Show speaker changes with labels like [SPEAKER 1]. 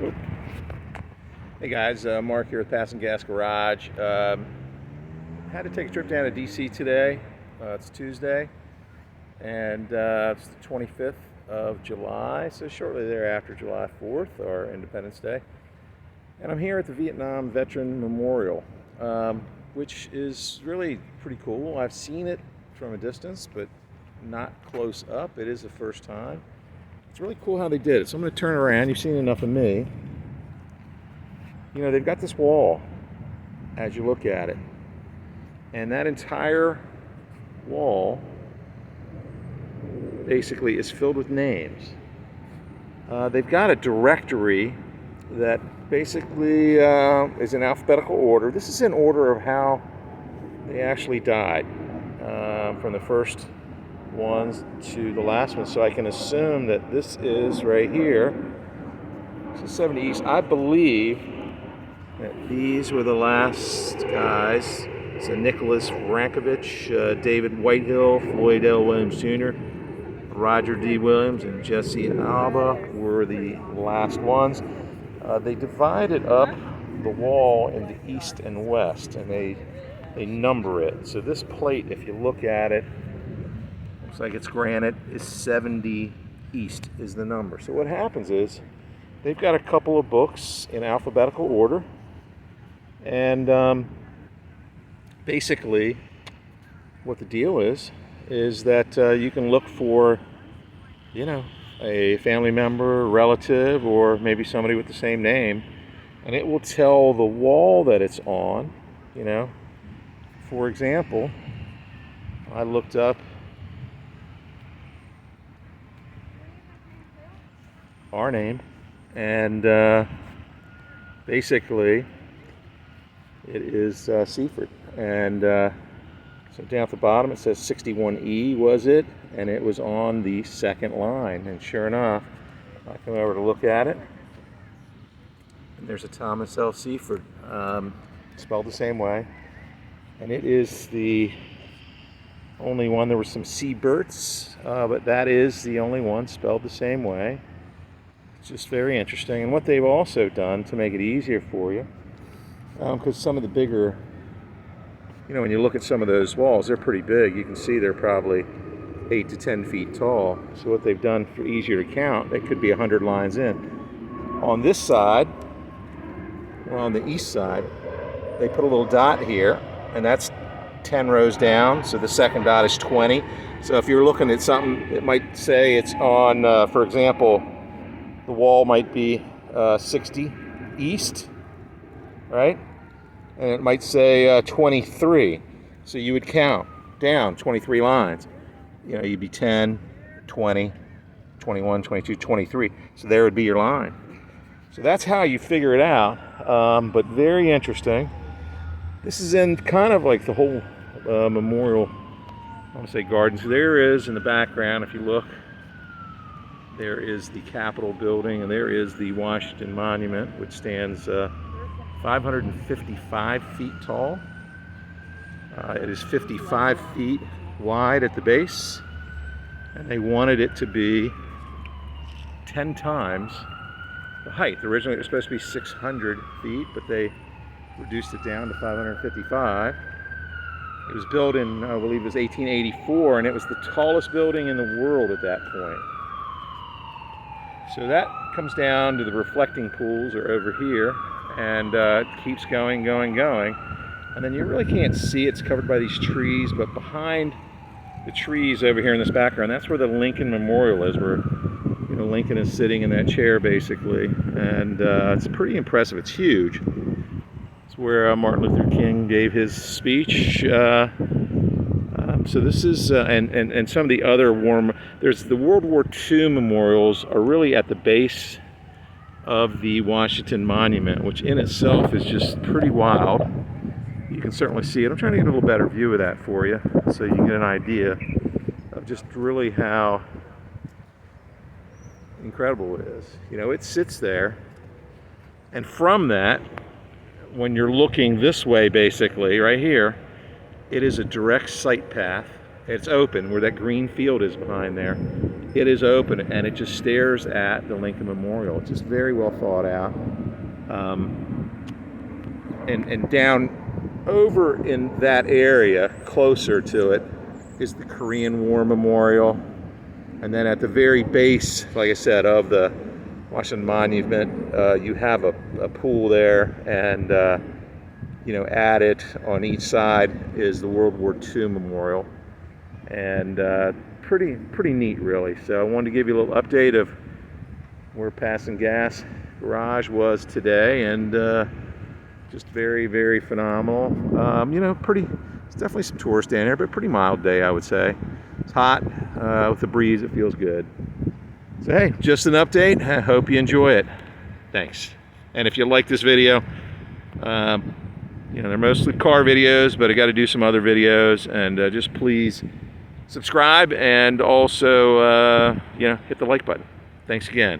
[SPEAKER 1] Oop. Hey guys, Mark here with Passing Gas Garage. Had to take a trip down to DC today. It's Tuesday, and it's the 25th of July, so shortly thereafter, July 4th, our Independence Day. And I'm here at the Vietnam Veteran Memorial, which is really pretty cool. I've seen it from a distance, but not close up. It is the first time. It's really cool how they did it. So I'm going to turn around. You've seen enough of me. You know, they've got this wall as you look at it. And that entire wall basically is filled with names. They've got a directory that basically is in alphabetical order. This is in order of how they actually died, from the first ones to the last one. So I can assume that this is right here. So 70 East. I believe that these were the last guys. So Nicholas Rankovich, David Whitehill, Floyd L. Williams Jr., Roger D. Williams, and Jesse Alba were the last ones. They divided up the wall into east and west, and they number it. So this plate, if you look at it, looks like it's granite, is 70 east is the number. So what happens is they've got a couple of books in alphabetical order, and basically what the deal is that you can look for, you know, a family member, relative, or maybe somebody with the same name, and it will tell the wall that it's on. You know, for example, I looked up our name, and basically it is Seaford. And so down at the bottom it says 61E was it, and it was on the second line. And sure enough, I come over to look at it, and there's a Thomas L. Seaford, spelled the same way, and it is the only one. There were some Seaberts, but that is the only one spelled the same way. It's just very interesting. And what they've also done to make it easier for you, because some of the bigger, you know, when you look at some of those walls, they're pretty big. You can see they're probably 8 to 10 feet tall. So what they've done for easier to count, they could be 100 lines in. On this side, or on the east side, they put a little dot here, and that's 10 rows down. So the second dot is 20. So if you're looking at something, it might say it's on, for example, the wall might be 60 east, right? And it might say 23. So you would count down 23 lines. You know, you'd be 10, 20, 21, 22, 23. So there would be your line. So that's how you figure it out. But very interesting. This is in kind of like the whole memorial, I want to say gardens. There is in the background, if you look, there is the Capitol building, and there is the Washington Monument, which stands 555 feet tall. It is 55 feet wide at the base, and they wanted it to be 10 times the height. Originally it was supposed to be 600 feet, but they reduced it down to 555. It was built in, I believe it was 1884, and it was the tallest building in the world at that point. So that comes down to the reflecting pools are over here, and it keeps going. And then you really can't see it. It's covered by these trees, but behind the trees over here in this background, that's where the Lincoln Memorial is, where, you know, Lincoln is sitting in that chair basically. And it's pretty impressive. It's huge. It's where Martin Luther King gave his speech. So this is, and some of the other there's the World War II memorials are really at the base of the Washington Monument, which in itself is just pretty wild. You can certainly see it. I'm trying to get a little better view of that for you, so you can get an idea of just really how incredible it is. You know, it sits there, and from that, when you're looking this way, basically, right here, it is a direct sight path. It's open where that green field is behind there. it is open, and it just stares at the Lincoln Memorial. It's just very well thought out. And down over in that area, closer to it, is the Korean War Memorial. And then at the very base, like I said, of the Washington Monument, you have a pool there, and at it on each side is the World War II Memorial, and pretty neat, really. So I wanted to give you a little update of where Passing Gas Garage was today, and just very, very phenomenal. It's definitely some tourists down here, but pretty mild day, I would say. It's hot, with the breeze, it feels good. So hey, just an update. I hope you enjoy it. Thanks. And if you like this video, they're mostly car videos, but I got to do some other videos, and just please subscribe, and also hit the like button. Thanks again.